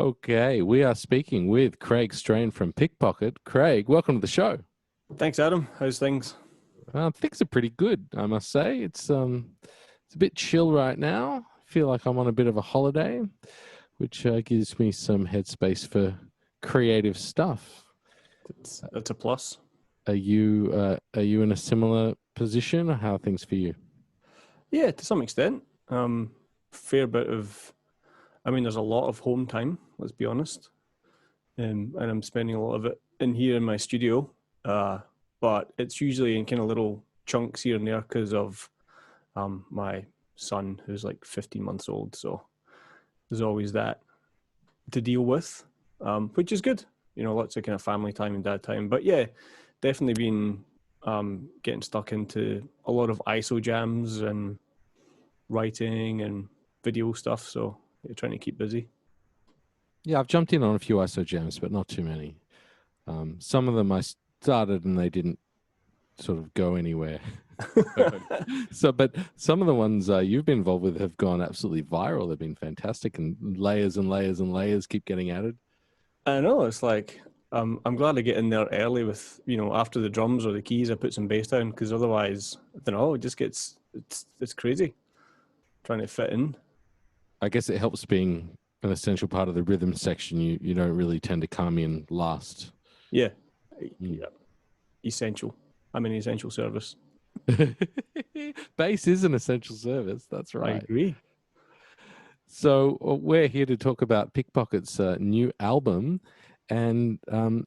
Okay, we are speaking with Craig Strain from Pickpocket. Craig, welcome to the show. Thanks, Adam. How's things? Things are pretty good, I must say. It's a bit chill right now. I feel like I'm on a bit of a holiday, which gives me some headspace for creative stuff. That's a plus. Are you in a similar position, or how are things for you? Yeah, to some extent. Fair bit of, there's a lot of home time, let's be honest. And I'm spending a lot of it in here in my studio. But it's usually in kind of little chunks here and there because of my son, who's like 15 months old. So there's always that to deal with, which is good. Lots of kind of family time and dad time. But yeah, definitely been getting stuck into a lot of ISO jams and writing and video stuff. So you're trying to keep busy. Yeah, I've jumped in on a few ISO jams, but not too many. Some of them I started and they didn't sort of go anywhere. But some of the ones you've been involved with have gone absolutely viral. They've been fantastic, and layers and layers and layers keep getting added. I know, it's like I'm glad I get in there early with, after the drums or the keys, I put some bass down, because otherwise, I don't know, it just it's crazy trying to fit in. I guess it helps being an essential part of the rhythm section. You don't really tend to come in last. Yeah, Mm. yeah, essential. I'm an essential service. Bass is an essential service. That's I right. agree. So we're here to talk about Pickpocket's new album. And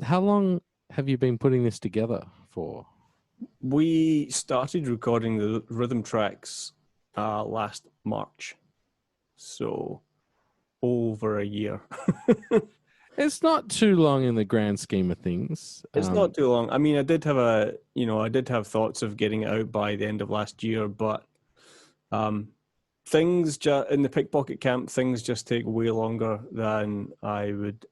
how long have you been putting this together for? We started recording the rhythm tracks last March, so over a year. It's not too long in the grand scheme of things. It's not too long. I did have I did have thoughts of getting it out by the end of last year, but things in the Pickpocket camp, things just take way longer than I would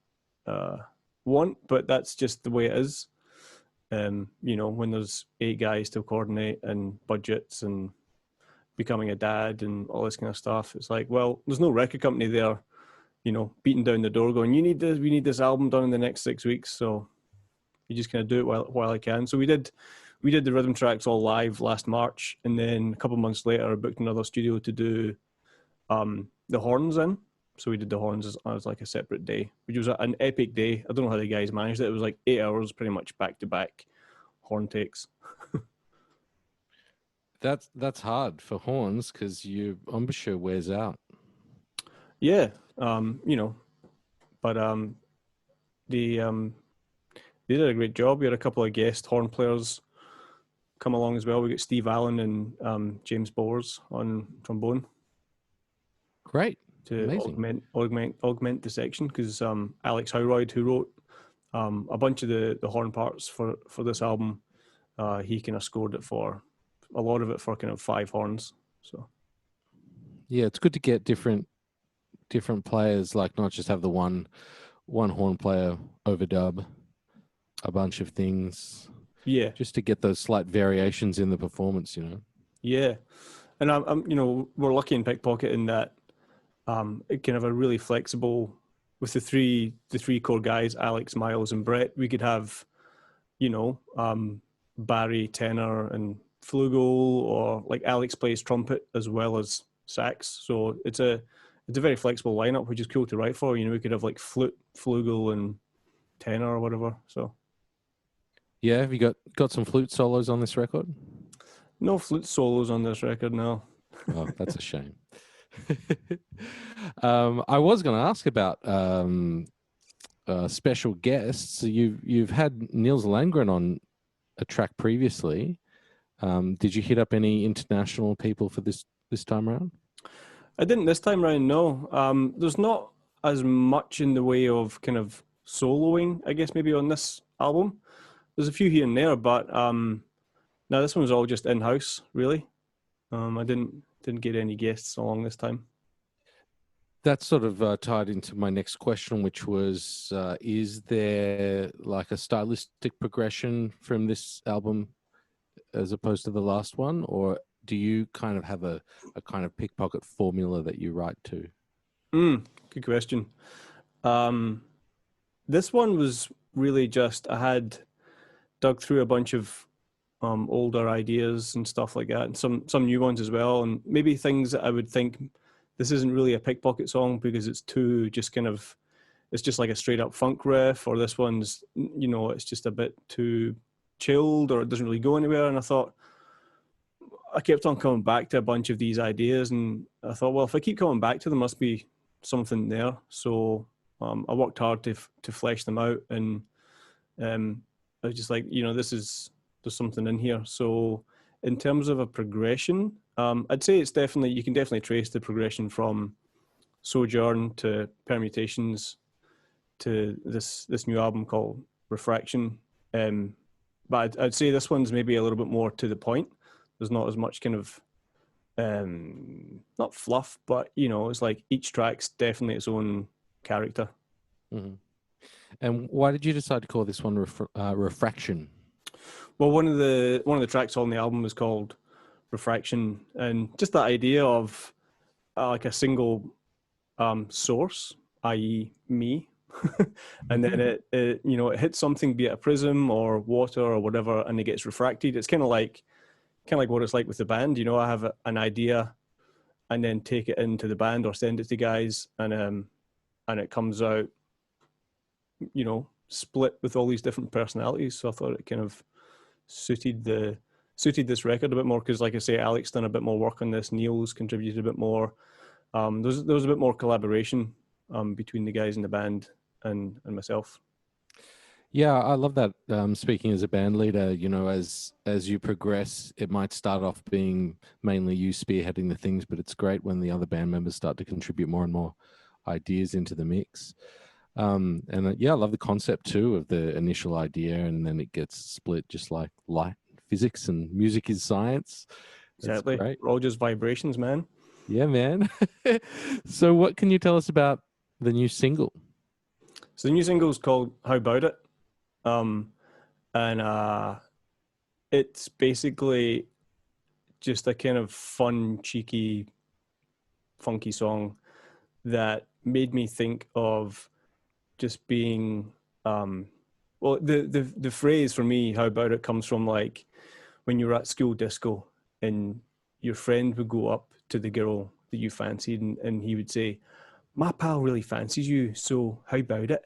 want, but that's just the way it is. When there's 8 guys to coordinate and budgets and becoming a dad and all this kind of stuff, it's like, well, there's no record company there, beating down the door going, we need this album done in the next 6 weeks. So you just kind of do it while I can. So we did the rhythm tracks all live last March, and then a couple of months later I booked another studio to do the horns in. So we did the horns as like a separate day, which was an epic day. I don't know how the guys managed it. It was like 8 hours pretty much back to back horn takes. That's hard for horns because your embouchure wears out. Yeah, but they did a great job. We had a couple of guest horn players come along as well. We got Steve Allen and James Bowers on trombone. Great. To Amazing. augment the section, because Alex Howroyd, who wrote a bunch of the horn parts for this album, he kind of scored it for a lot of it for kind of 5 horns. So Yeah, it's good to get different players, like not just have the one horn player overdub a bunch of things. Yeah, Just to get those slight variations in the performance, Yeah, and we're lucky in Pickpocket in that it kind of a really flexible with the three core guys, Alex, Miles, and Brett. We could have, Barry tenor and flugel, or like Alex plays trumpet as well as sax. So it's a very flexible lineup, which is cool to write for. We could have like flute, flugel, and tenor or whatever. So Yeah, have you got some flute solos on this record? no flute solos on this record, no. Oh, that's a shame. I was going to ask about special guests. So you've had Niels Landgren on a track previously. Did you hit up any international people for this time around? I didn't this time around, no. There's not as much in the way of kind of soloing, I guess, maybe on this album. There's a few here and there, but no, this one was all just in-house, really. I didn't get any guests along this time. That's sort of tied into my next question, which was, is there like a stylistic progression from this album as opposed to the last one? Or do you kind of have a kind of Pickpocket formula that you write to? Good question. This one was really just I had dug through a bunch of older ideas and stuff like that, and some new ones as well, and maybe things that I would think this isn't really a Pickpocket song because it's too just kind of it's just like a straight up funk riff, or this one's it's just a bit too chilled or it doesn't really go anywhere. And I kept on coming back to a bunch of these ideas, and I thought, well, if I keep coming back to them, must be something there. So I worked hard to flesh them out, and I was just like, there's something in here. So in terms of a progression, I'd say it's definitely you can definitely trace the progression from Sojourn to Permutations to this new album called Refraction. But I'd say this one's maybe a little bit more to the point. There's not as much kind of not fluff, but it's like each track's definitely its own character. Mm-hmm. And why did you decide to call this one Refraction? Well, one of the tracks on the album was called Refraction, and just that idea of like a single source, i.e., me, and then it hits something, be it a prism or water or whatever, and it gets refracted. It's kind of like what it's like with the band. I have an idea, and then take it into the band or send it to guys, and it comes out, split with all these different personalities. So I thought it kind of suited this record a bit more because, like I say, Alex done a bit more work on this. Neil's contributed a bit more. There was a bit more collaboration between the guys in the band and myself. Yeah, I love that. Speaking as a band leader, as you progress, it might start off being mainly you spearheading the things, but it's great when the other band members start to contribute more and more ideas into the mix. And I love the concept too of the initial idea, and then it gets split just like light, physics, and music is science. Exactly. We're all just vibrations, man. Yeah, man. So what can you tell us about the new single? So the new single is called How Bout It? And it's basically just a kind of fun, cheeky, funky song that made me think of just being the phrase for me, how about it, comes from like when you were at school disco and your friend would go up to the girl that you fancied, and he would say, my pal really fancies you, so how about it?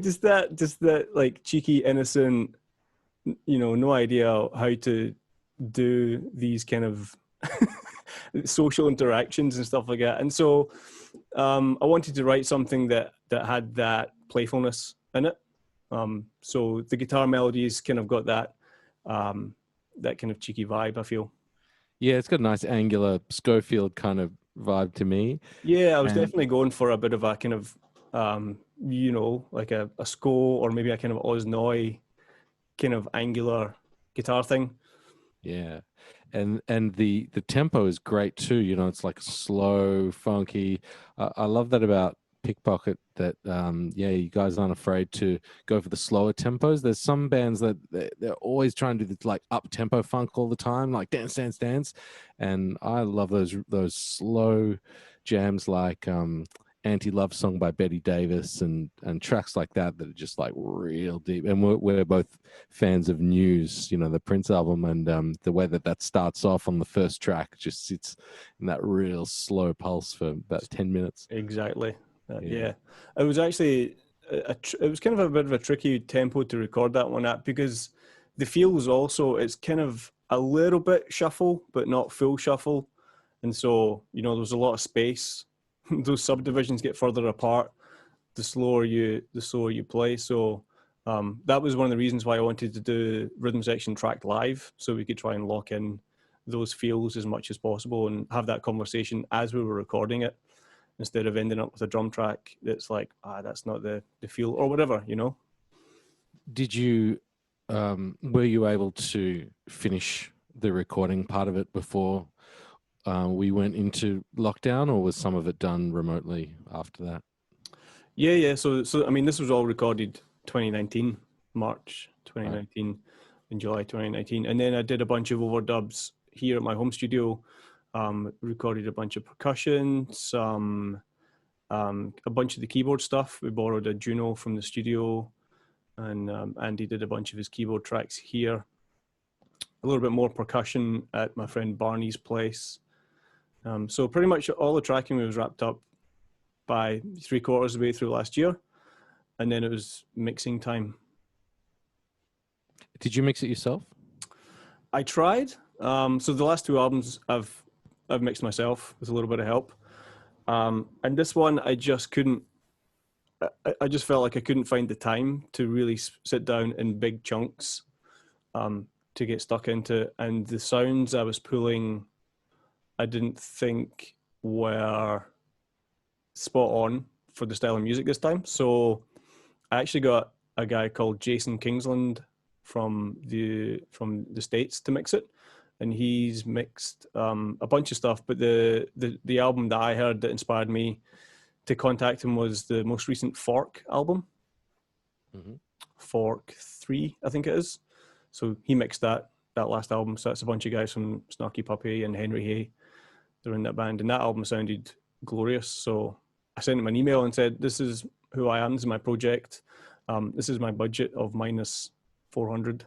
Just that like cheeky, innocent, no idea how to do these kind of social interactions and stuff like that. And so I wanted to write something that had that playfulness in it. So the guitar melodies kind of got that kind of cheeky vibe, I feel. Yeah, it's got a nice angular Schofield kind of vibe to me. Yeah, I was definitely going for a bit of a kind of, like a Sco or maybe a kind of Oz Noy kind of angular guitar thing. Yeah. And the tempo is great too. It's like slow, funky. I love that about Pickpocket, that you guys aren't afraid to go for the slower tempos. There's some bands that they're always trying to do this like up tempo funk all the time, like dance, dance, dance. And I love those slow jams like Anti-Love Song by Betty Davis and tracks like that are just like real deep. And we're both fans of News, the Prince album, and the way that starts off on the first track just sits in that real slow pulse for about 10 minutes. Exactly. Yeah. It was actually it was kind of a bit of a tricky tempo to record that one at, because the feels also, it's kind of a little bit shuffle but not full shuffle, and so there's a lot of space. Those subdivisions get further apart the slower you play. So that was one of the reasons why I wanted to do rhythm section tracked live, so we could try and lock in those feels as much as possible and have that conversation as we were recording it, instead of ending up with a drum track that's like, that's not the feel or whatever. Did you were you able to finish the recording part of it before we went into lockdown, or was some of it done remotely after that? Yeah. So I mean, this was all recorded 2019, March 2019, in July 2019, and then I did a bunch of overdubs here at my home studio Recorded a bunch of percussion, a bunch of the keyboard stuff. We borrowed a Juno from the studio, and Andy did a bunch of his keyboard tracks here. A little bit more percussion at my friend Barney's place. So pretty much all the tracking was wrapped up by 3/4 of the way through last year, and then it was mixing time. Did you mix it yourself? I tried. So the last 2 albums I've mixed myself with a little bit of help. And this one, I just couldn't. I just felt like I couldn't find the time to really sit down in big chunks to get stuck into. And the sounds I was pulling, I didn't think were spot on for the style of music this time. So I actually got a guy called Jason Kingsland from the States to mix it. And he's mixed a bunch of stuff, but the album that I heard that inspired me to contact him was the most recent Fork album. Mm-hmm. Fork 3, I think it is. So he mixed that last album. So that's a bunch of guys from Snarky Puppy and Henry Hay. They're in that band, and that album sounded glorious. So I sent him an email and said, "This is who I am. This is my project. This is my budget of minus 400."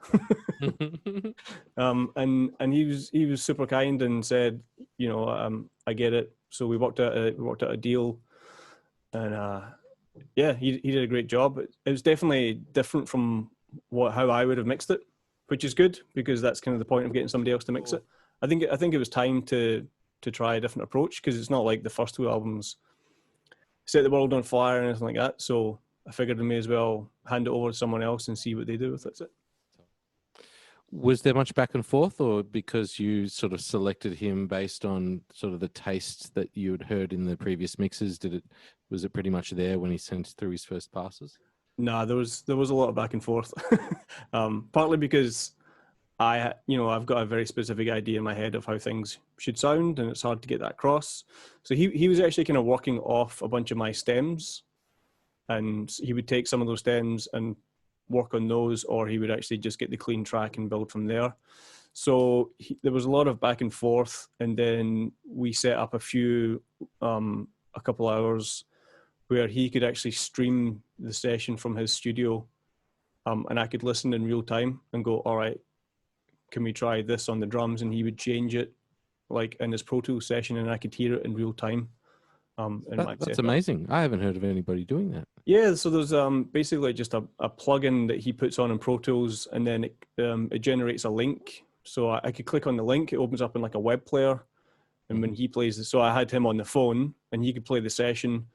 And he was super kind and said, I get it. So we worked out a deal, and he did a great job. It was definitely different from how I would have mixed it, which is good because that's kind of the point of getting somebody else to mix it. I think it was time to try a different approach, because it's not like the first 2 albums set the world on fire and anything like that. So I figured I may as well hand it over to someone else and see what they do with it. Was there much back and forth, or because you sort of selected him based on sort of the tastes that you had heard in the previous mixes? Was it pretty much there when he sent through his first passes? Nah, there was a lot of back and forth. Partly because I've got a very specific idea in my head of how things should sound, and it's hard to get that across. So he was actually kind of working off a bunch of my stems, and he would take some of those stems and work on those, or he would actually just get the clean track and build from there. So there was a lot of back and forth, and then we set up a couple hours where he could actually stream the session from his studio, and I could listen in real time and go, all right, can we try this on the drums? And he would change it like in his Pro Tools session, and I could hear it in real time. That's amazing. I haven't heard of anybody doing that. Yeah, so there's basically just a plugin that he puts on in Pro Tools, and then it generates a link. So I could click on the link, it opens up in like a web player, and when he plays so I had him on the phone, and he could play the session.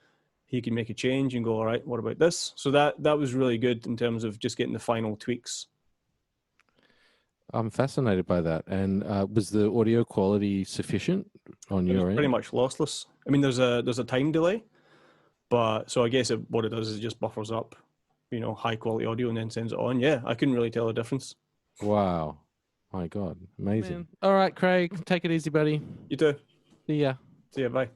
He could make a change and go, all right, what about this? So that was really good in terms of just getting the final tweaks. I'm fascinated by that. And was the audio quality sufficient on your end? Pretty much lossless. I mean, there's a time delay, but so I guess what it does is it just buffers up, high quality audio and then sends it on. Yeah, I couldn't really tell the difference. Wow. My God. Amazing. Man. All right, Craig, take it easy, buddy. You too. See ya. See ya, bye.